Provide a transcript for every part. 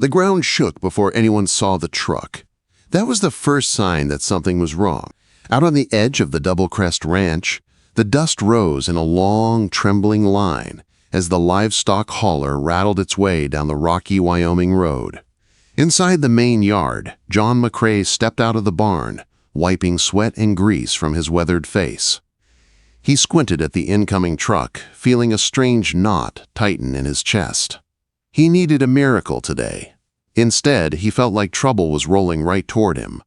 The ground shook before anyone saw the truck. That was the first sign that something was wrong. Out on the edge of the Double Crest Ranch, the dust rose in a long, trembling line as the livestock hauler rattled its way down the rocky Wyoming road. Inside the main yard, John McCrae stepped out of the barn, wiping sweat and grease from his weathered face. He squinted at the incoming truck, feeling a strange knot tighten in his chest. He needed a miracle today. Instead, he felt like trouble was rolling right toward him.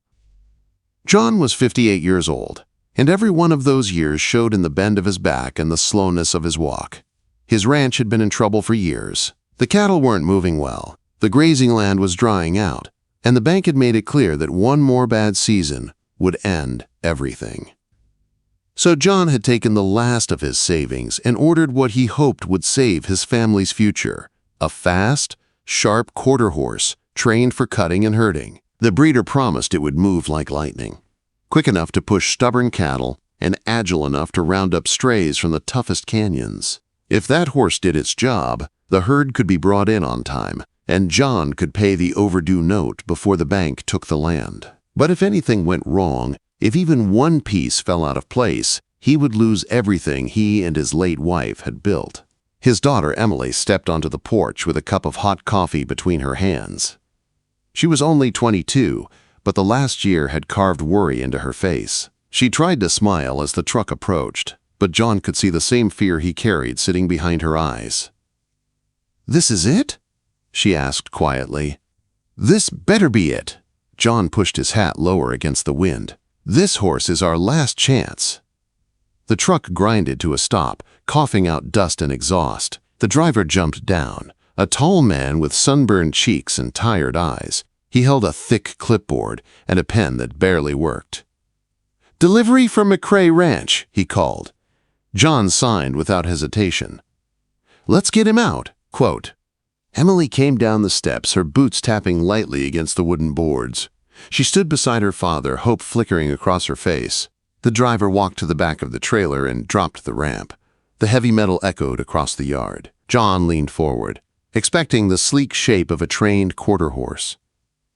John was 58 years old, and every one of those years showed in the bend of his back and the slowness of his walk. His ranch had been in trouble for years. The cattle weren't moving well, the grazing land was drying out, and the bank had made it clear that one more bad season would end everything. So John had taken the last of his savings and ordered what he hoped would save his family's future: a fast, sharp quarter horse trained for cutting and herding. The breeder promised it would move like lightning, quick enough to push stubborn cattle and agile enough to round up strays from the toughest canyons. If that horse did its job, the herd could be brought in on time, and John could pay the overdue note before the bank took the land. But if anything went wrong, if even one piece fell out of place, he would lose everything he and his late wife had built. His daughter Emily stepped onto the porch with a cup of hot coffee between her hands. She was only 22, but the last year had carved worry into her face. She tried to smile as the truck approached, but John could see the same fear he carried sitting behind her eyes. "This is it?" she asked quietly. "This better be it." John pushed his hat lower against the wind. "This horse is our last chance." The truck grinded to a stop, coughing out dust and exhaust. The driver jumped down, a tall man with sunburned cheeks and tired eyes. He held a thick clipboard and a pen that barely worked. "Delivery from McCrae Ranch," he called. John signed without hesitation. "Let's get him out." Quote. Emily came down the steps, her boots tapping lightly against the wooden boards. She stood beside her father, hope flickering across her face. The driver walked to the back of the trailer and dropped the ramp. The heavy metal echoed across the yard. John leaned forward, expecting the sleek shape of a trained quarter horse.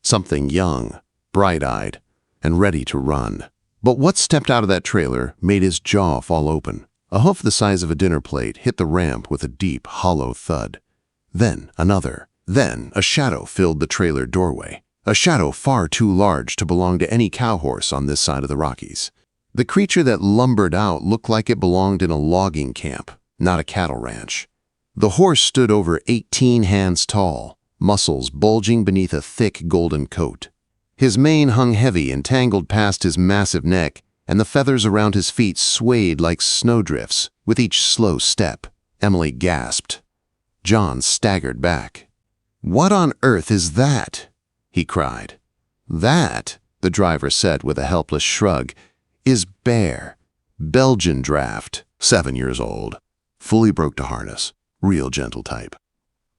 Something young, bright-eyed, and ready to run. But what stepped out of that trailer made his jaw fall open. A hoof the size of a dinner plate hit the ramp with a deep, hollow thud. Then another. Then a shadow filled the trailer doorway. A shadow far too large to belong to any cow horse on this side of the Rockies. The creature that lumbered out looked like it belonged in a logging camp, not a cattle ranch. The horse stood over 18 hands tall, muscles bulging beneath a thick golden coat. His mane hung heavy and tangled past his massive neck, and the feathers around his feet swayed like snowdrifts with each slow step. Emily gasped. John staggered back. "What on earth is that?" he cried. "That," the driver said with a helpless shrug, "is Bear. Belgian draft, 7 years old. Fully broke to harness. Real gentle type."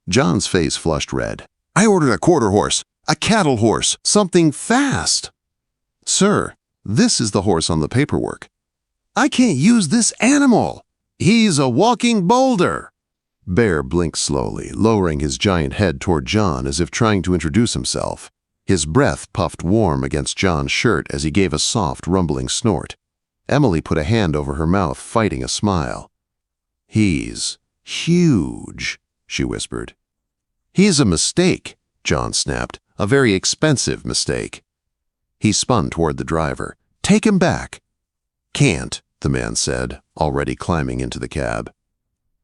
John's face flushed red. "I ordered a quarter horse, a cattle horse, something fast." "Sir, this is the horse on the paperwork." "I can't use this animal. He's a walking boulder." Bear blinked slowly, lowering his giant head toward John as if trying to introduce himself. His breath puffed warm against John's shirt as he gave a soft, rumbling snort. Emily put a hand over her mouth, fighting a smile. "He's huge," she whispered. "He's a mistake," John snapped. "A very expensive mistake." He spun toward the driver. "Take him back." "Can't," the man said, already climbing into the cab.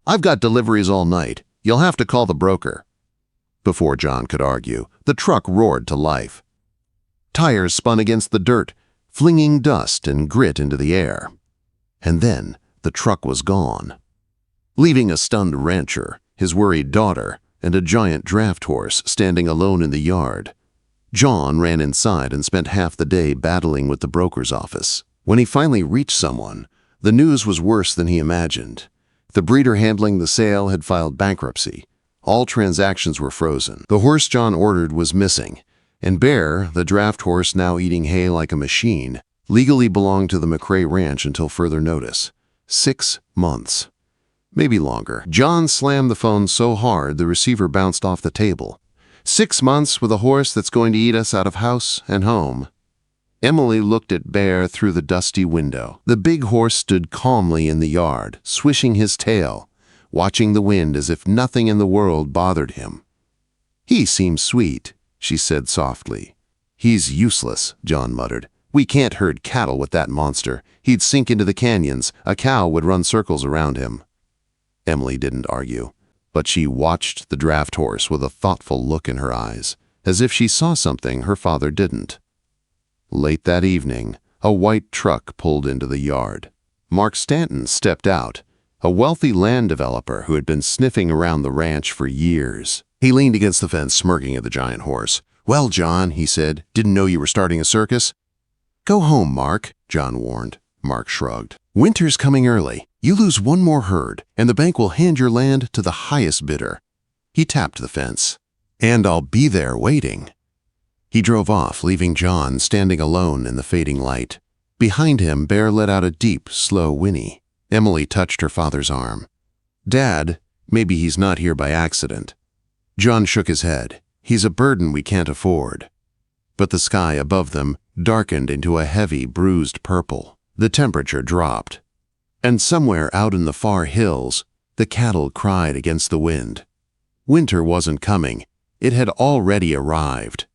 "I've got deliveries all night. You'll have to call the broker." Before John could argue, the truck roared to life. Tires spun against the dirt, flinging dust and grit into the air. And then the truck was gone, leaving a stunned rancher, his worried daughter, and a giant draft horse standing alone in the yard. John ran inside and spent half the day battling with the broker's office. When he finally reached someone, the news was worse than he imagined. The breeder handling the sale had filed bankruptcy. All transactions were frozen. The horse John ordered was missing, and Bear, the draft horse now eating hay like a machine, legally belonged to the McCrae Ranch until further notice. 6 months. Maybe longer. John slammed the phone so hard the receiver bounced off the table. 6 months with a horse that's going to eat us out of house and home." Emily looked at Bear through the dusty window. The big horse stood calmly in the yard, swishing his tail, watching the wind as if nothing in the world bothered him. "He seems sweet," she said softly. "He's useless," John muttered. "We can't herd cattle with that monster. He'd sink into the canyons. A cow would run circles around him." Emily didn't argue, but she watched the draft horse with a thoughtful look in her eyes, as if she saw something her father didn't. Late that evening, a white truck pulled into the yard. Mark Stanton stepped out, a wealthy land developer who had been sniffing around the ranch for years. He leaned against the fence, smirking at the giant horse. "Well, John," he said, "didn't know you were starting a circus?" "Go home, Mark," John warned. Mark shrugged. "Winter's coming early. You lose one more herd, and the bank will hand your land to the highest bidder." He tapped the fence. "And I'll be there waiting." He drove off, leaving John standing alone in the fading light. Behind him, Bear let out a deep, slow whinny. Emily touched her father's arm. "Dad, maybe he's not here by accident." John shook his head. "He's a burden we can't afford." But the sky above them darkened into a heavy, bruised purple. The temperature dropped. And somewhere out in the far hills, the cattle cried against the wind. Winter wasn't coming. It had already arrived.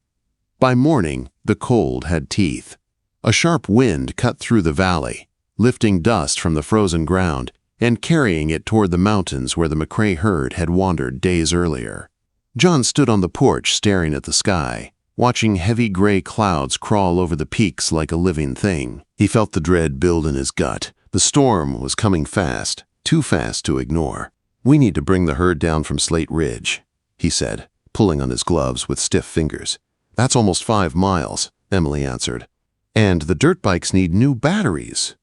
By morning, the cold had teeth. A sharp wind cut through the valley, lifting dust from the frozen ground and carrying it toward the mountains where the McCrae herd had wandered days earlier. John stood on the porch staring at the sky, watching heavy gray clouds crawl over the peaks like a living thing. He felt the dread build in his gut. The storm was coming fast, too fast to ignore. "We need to bring the herd down from Slate Ridge," he said, pulling on his gloves with stiff fingers. "That's almost 5 miles," Emily answered. "And the dirt bikes need new batteries."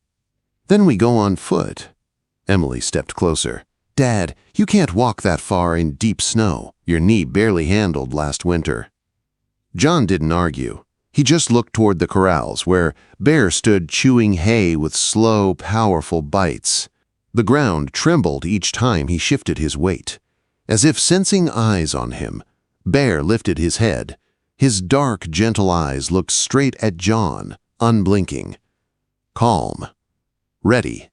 "Then we go on foot." Emily stepped closer. "Dad, you can't walk that far in deep snow. Your knee barely handled last winter." John didn't argue. He just looked toward the corrals, where Bear stood chewing hay with slow, powerful bites. The ground trembled each time he shifted his weight. As if sensing eyes on him, Bear lifted his head. His dark, gentle eyes looked straight at John, unblinking. Calm. Ready.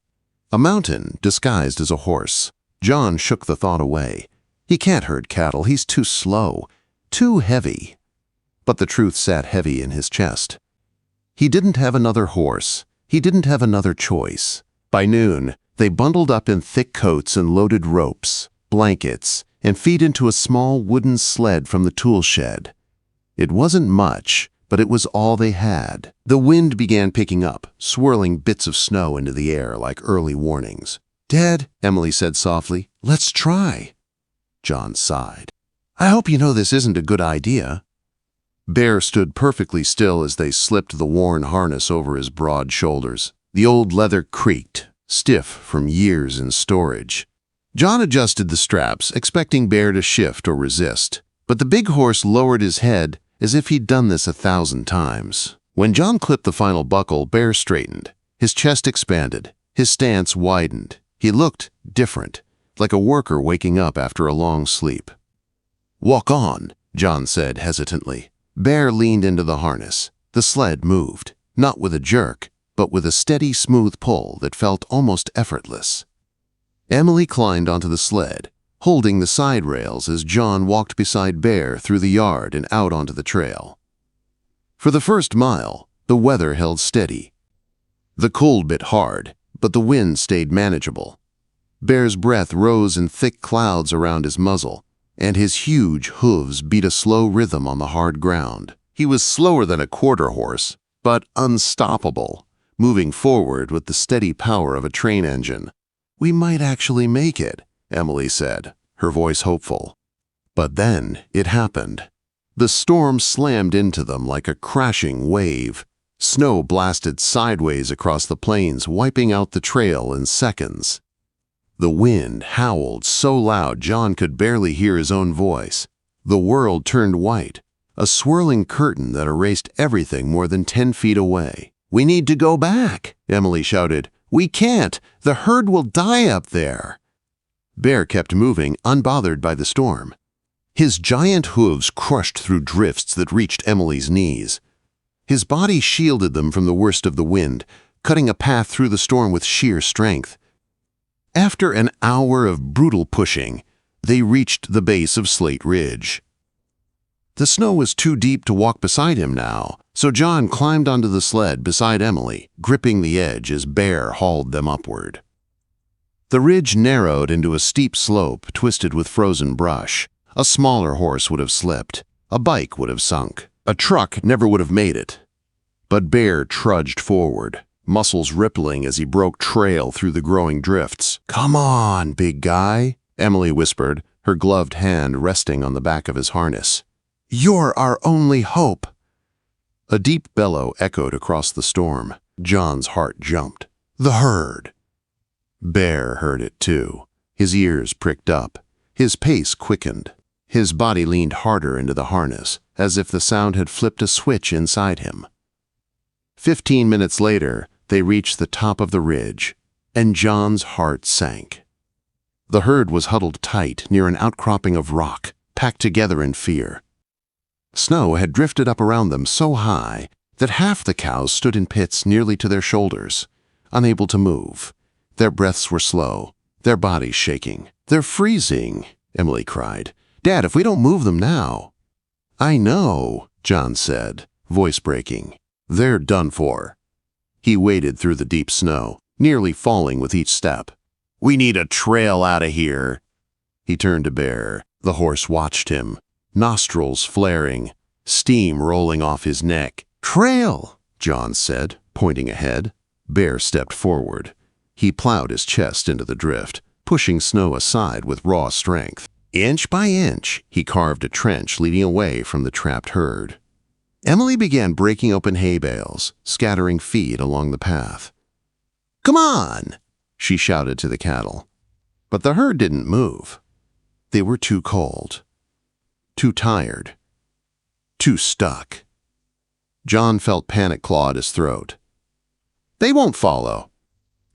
A mountain disguised as a horse. John shook the thought away. He can't herd cattle. He's too slow. Too heavy. But the truth sat heavy in his chest. He didn't have another horse. He didn't have another choice. By noon, they bundled up in thick coats and loaded ropes, blankets, and feed into a small wooden sled from the tool shed. It wasn't much, but it was all they had. The wind began picking up, swirling bits of snow into the air like early warnings. "Dad," Emily said softly, "let's try." John sighed. "I hope you know this isn't a good idea." Bear stood perfectly still as they slipped the worn harness over his broad shoulders. The old leather creaked, stiff from years in storage. John adjusted the straps, expecting Bear to shift or resist, but the big horse lowered his head as if he'd done this 1,000 times. When John clipped the final buckle, Bear straightened. His chest expanded. His stance widened. He looked different, like a worker waking up after a long sleep. "Walk on," John said hesitantly. Bear leaned into the harness. The sled moved, not with a jerk, but with a steady, smooth pull that felt almost effortless. Emily climbed onto the sled, holding the side rails as John walked beside Bear through the yard and out onto the trail. For the first mile, the weather held steady. The cold bit hard, but the wind stayed manageable. Bear's breath rose in thick clouds around his muzzle, and his huge hooves beat a slow rhythm on the hard ground. He was slower than a quarter horse, but unstoppable, moving forward with the steady power of a train engine. "We might actually make it," Emily said, her voice hopeful. But then it happened. The storm slammed into them like a crashing wave. Snow blasted sideways across the plains, wiping out the trail in seconds. The wind howled so loud John could barely hear his own voice. The world turned white, a swirling curtain that erased everything more than 10 feet away. "We need to go back," Emily shouted. "We can't. The herd will die up there." Bear kept moving, unbothered by the storm. His giant hooves crushed through drifts that reached Emily's knees. His body shielded them from the worst of the wind, cutting a path through the storm with sheer strength. After an hour of brutal pushing, they reached the base of Slate Ridge. The snow was too deep to walk beside him now, so John climbed onto the sled beside Emily, gripping the edge as Bear hauled them upward. The ridge narrowed into a steep slope twisted with frozen brush. A smaller horse would have slipped. A bike would have sunk. A truck never would have made it. But Bear trudged forward, muscles rippling as he broke trail through the growing drifts. "Come on, big guy," Emily whispered, her gloved hand resting on the back of his harness. "You're our only hope." A deep bellow echoed across the storm. John's heart jumped. The herd. Bear heard it too. His ears pricked up. His pace quickened. His body leaned harder into the harness, as if the sound had flipped a switch inside him. 15 minutes later, they reached the top of the ridge, and John's heart sank. The herd was huddled tight near an outcropping of rock, packed together in fear. Snow had drifted up around them so high that half the cows stood in pits nearly to their shoulders, unable to move. Their breaths were slow, their bodies shaking. "They're freezing," Emily cried. "Dad, if we don't move them now." "I know," John said, voice breaking. "They're done for." He waded through the deep snow, nearly falling with each step. "We need a trail out of here." He turned to Bear. The horse watched him, nostrils flaring, steam rolling off his neck. "Trail," John said, pointing ahead. Bear stepped forward. He plowed his chest into the drift, pushing snow aside with raw strength. Inch by inch, he carved a trench leading away from the trapped herd. Emily began breaking open hay bales, scattering feed along the path. "Come on!" she shouted to the cattle. But the herd didn't move. They were too cold, too tired, too stuck. John felt panic claw at his throat. "They won't follow.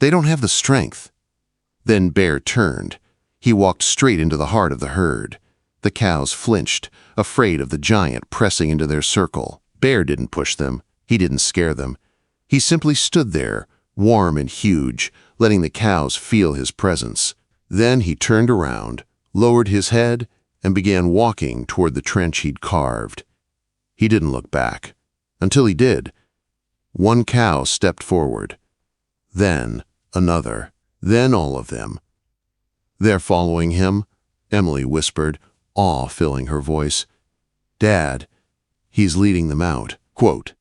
They don't have the strength." Then Bear turned. He walked straight into the heart of the herd. The cows flinched, afraid of the giant pressing into their circle. Bear didn't push them. He didn't scare them. He simply stood there, warm and huge, letting the cows feel his presence. Then he turned around, lowered his head, and began walking toward the trench he'd carved. He didn't look back. Until he did. One cow stepped forward. Then another. Then all of them. "They're following him," Emily whispered, awe filling her voice. "Dad, he's leading them out." Quote,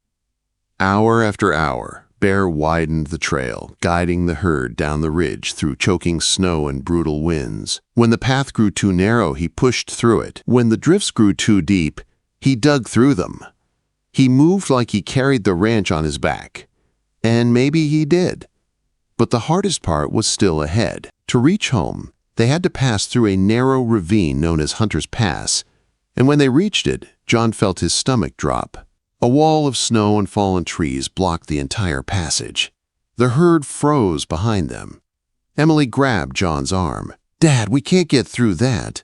hour after hour, Bear widened the trail, guiding the herd down the ridge through choking snow and brutal winds. When the path grew too narrow, he pushed through it. When the drifts grew too deep, he dug through them. He moved like he carried the ranch on his back. And maybe he did. But the hardest part was still ahead. To reach home, they had to pass through a narrow ravine known as Hunter's Pass, and when they reached it, John felt his stomach drop. A wall of snow and fallen trees blocked the entire passage. The herd froze behind them. Emily grabbed John's arm. "Dad, we can't get through that."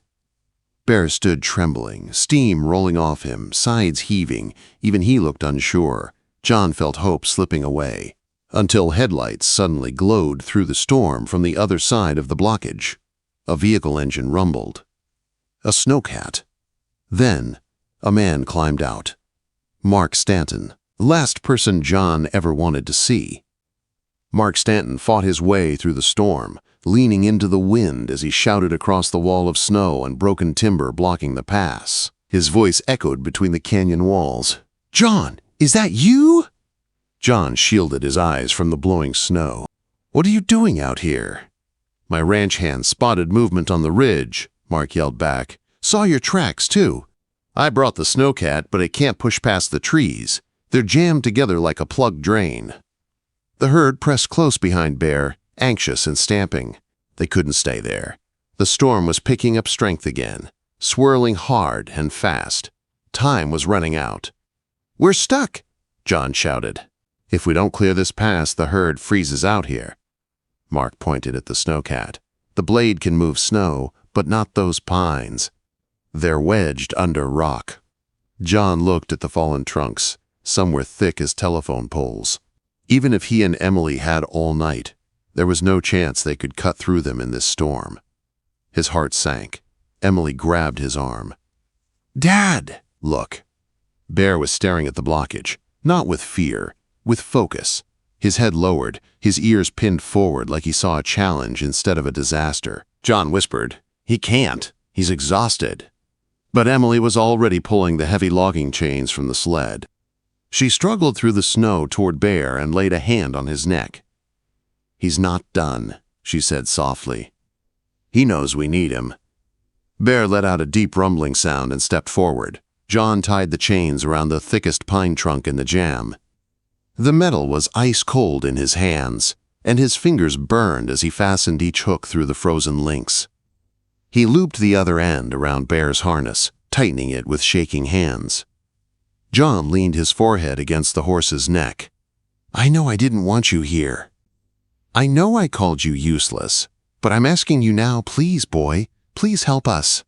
Bear stood trembling, steam rolling off him, sides heaving. Even he looked unsure. John felt hope slipping away, until headlights suddenly glowed through the storm from the other side of the blockage. A vehicle engine rumbled. A snowcat. Then, a man climbed out. Mark Stanton, the last person John ever wanted to see. Mark Stanton fought his way through the storm, leaning into the wind as he shouted across the wall of snow and broken timber blocking the pass. His voice echoed between the canyon walls. "John, is that you?" John shielded his eyes from the blowing snow. "What are you doing out here?" "My ranch hand spotted movement on the ridge," Mark yelled back. "Saw your tracks, too. I brought the snowcat, but it can't push past the trees. They're jammed together like a plugged drain." The herd pressed close behind Bear, anxious and stamping. They couldn't stay there. The storm was picking up strength again, swirling hard and fast. Time was running out. "We're stuck," John shouted. "If we don't clear this pass, the herd freezes out here." Mark pointed at the snowcat. "The blade can move snow, but not those pines." They're wedged under rock. John looked at the fallen trunks. Some were thick as telephone poles. Even if he and Emily had all night, there was no chance they could cut through them in this storm. His heart sank. Emily grabbed his arm. "Dad!" "Look." Bear was staring at the blockage, not with fear, with focus. His head lowered, his ears pinned forward like he saw a challenge instead of a disaster. John whispered, "He can't. He's exhausted." But Emily was already pulling the heavy logging chains from the sled. She struggled through the snow toward Bear and laid a hand on his neck. "He's not done," she said softly. "He knows we need him." Bear let out a deep rumbling sound and stepped forward. John tied the chains around the thickest pine trunk in the jam. The metal was ice cold in his hands, and his fingers burned as he fastened each hook through the frozen links. He looped the other end around Bear's harness, tightening it with shaking hands. John leaned his forehead against the horse's neck. "I know I didn't want you here. I know I called you useless, but I'm asking you now, please, boy, please help us."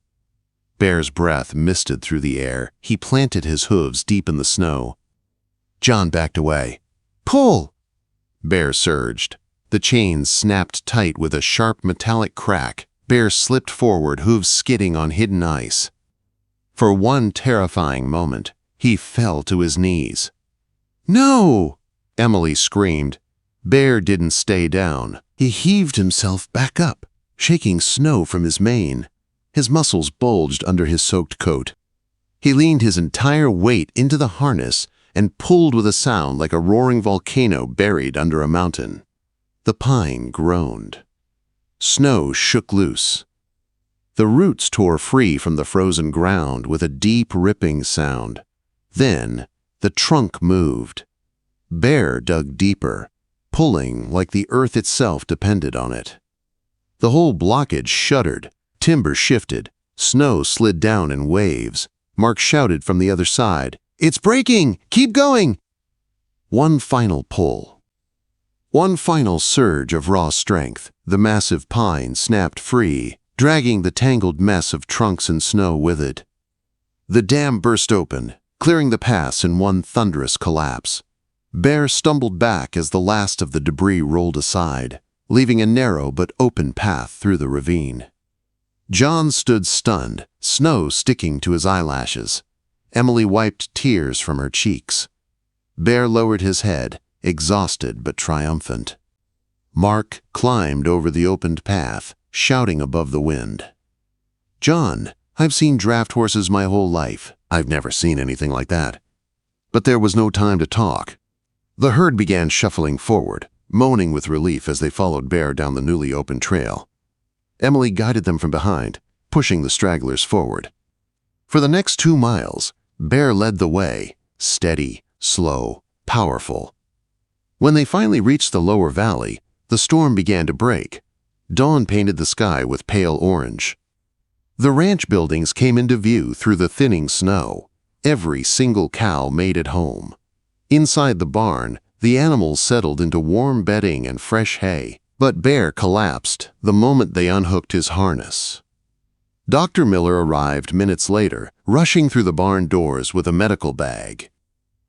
Bear's breath misted through the air. He planted his hooves deep in the snow. John backed away. "Pull!" Bear surged. The chains snapped tight with a sharp metallic crack. Bear slipped forward, hooves skidding on hidden ice. For one terrifying moment, he fell to his knees. "No!" Emily screamed. Bear didn't stay down. He heaved himself back up, shaking snow from his mane. His muscles bulged under his soaked coat. He leaned his entire weight into the harness and pulled with a sound like a roaring volcano buried under a mountain. The pine groaned. Snow shook loose. The roots tore free from the frozen ground with a deep ripping sound. Then, the trunk moved. Bear dug deeper, pulling like the earth itself depended on it. The whole blockage shuddered, timber shifted, snow slid down in waves. Mark shouted from the other side, "It's breaking! Keep going!" One final pull. One final surge of raw strength. The massive pine snapped free, dragging the tangled mess of trunks and snow with it. The dam burst open, clearing the pass in one thunderous collapse. Bear stumbled back as the last of the debris rolled aside, leaving a narrow but open path through the ravine. John stood stunned, snow sticking to his eyelashes. Emily wiped tears from her cheeks. Bear lowered his head, exhausted but triumphant. Mark climbed over the opened path, shouting above the wind. "John, I've seen draft horses my whole life. I've never seen anything like that." But there was no time to talk. The herd began shuffling forward, moaning with relief as they followed Bear down the newly opened trail. Emily guided them from behind, pushing the stragglers forward. For the next 2 miles, Bear led the way, steady, slow, powerful. When they finally reached the lower valley, the storm began to break. Dawn painted the sky with pale orange. The ranch buildings came into view through the thinning snow. Every single cow made it home. Inside the barn, the animals settled into warm bedding and fresh hay, but Bear collapsed the moment they unhooked his harness. Dr. Miller arrived minutes later, rushing through the barn doors with a medical bag.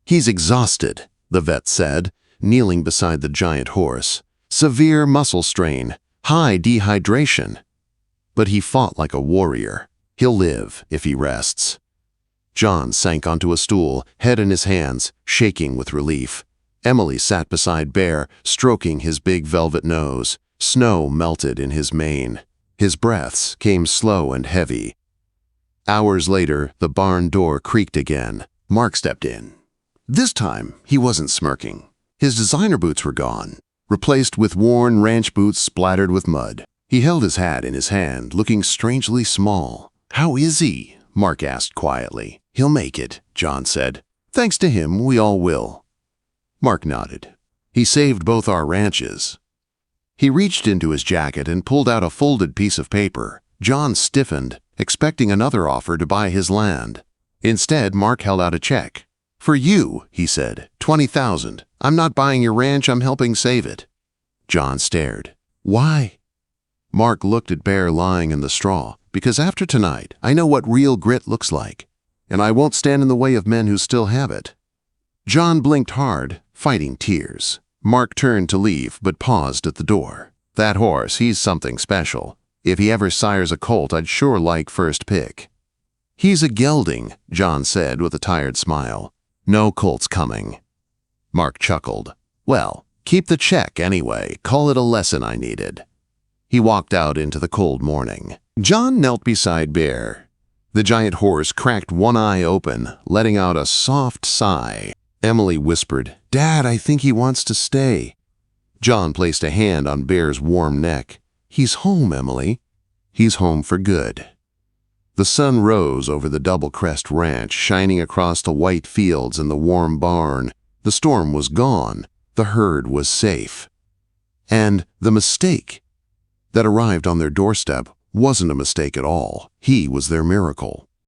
"He's exhausted," the vet said, kneeling beside the giant horse. "Severe muscle strain, high dehydration. But he fought like a warrior. He'll live if he rests." John sank onto a stool, head in his hands, shaking with relief. Emily sat beside Bear, stroking his big velvet nose. Snow melted in his mane. His breaths came slow and heavy. Hours later, the barn door creaked again. Mark stepped in. This time, he wasn't smirking. His designer boots were gone, replaced with worn ranch boots splattered with mud. He held his hat in his hand, looking strangely small. "How is he?" Mark asked quietly. "He'll make it," John said. "Thanks to him, we all will." Mark nodded. "He saved both our ranches." He reached into his jacket and pulled out a folded piece of paper. John stiffened, expecting another offer to buy his land. Instead, Mark held out a check. "For you," he said, "20,000. I'm not buying your ranch, I'm helping save it." John stared. "Why?" Mark looked at Bear lying in the straw. because after tonight, I know what real grit looks like, and I won't stand in the way of men who still have it." John blinked hard, fighting tears. Mark turned to leave, but paused at the door. "That horse, he's something special. If he ever sires a colt, I'd sure like first pick." "He's a gelding," John said with a tired smile. "No colts coming." Mark chuckled. "Well, keep the check anyway. Call it a lesson I needed." He walked out into the cold morning. John knelt beside Bear. The giant horse cracked one eye open, letting out a soft sigh. Emily whispered, "Dad, I think he wants to stay." John placed a hand on Bear's warm neck. "He's home, Emily. He's home for good." The sun rose over the Double Crest Ranch, shining across the white fields and the warm barn. The storm was gone. The herd was safe. And the mistake that arrived on their doorstep wasn't a mistake at all. He was their miracle.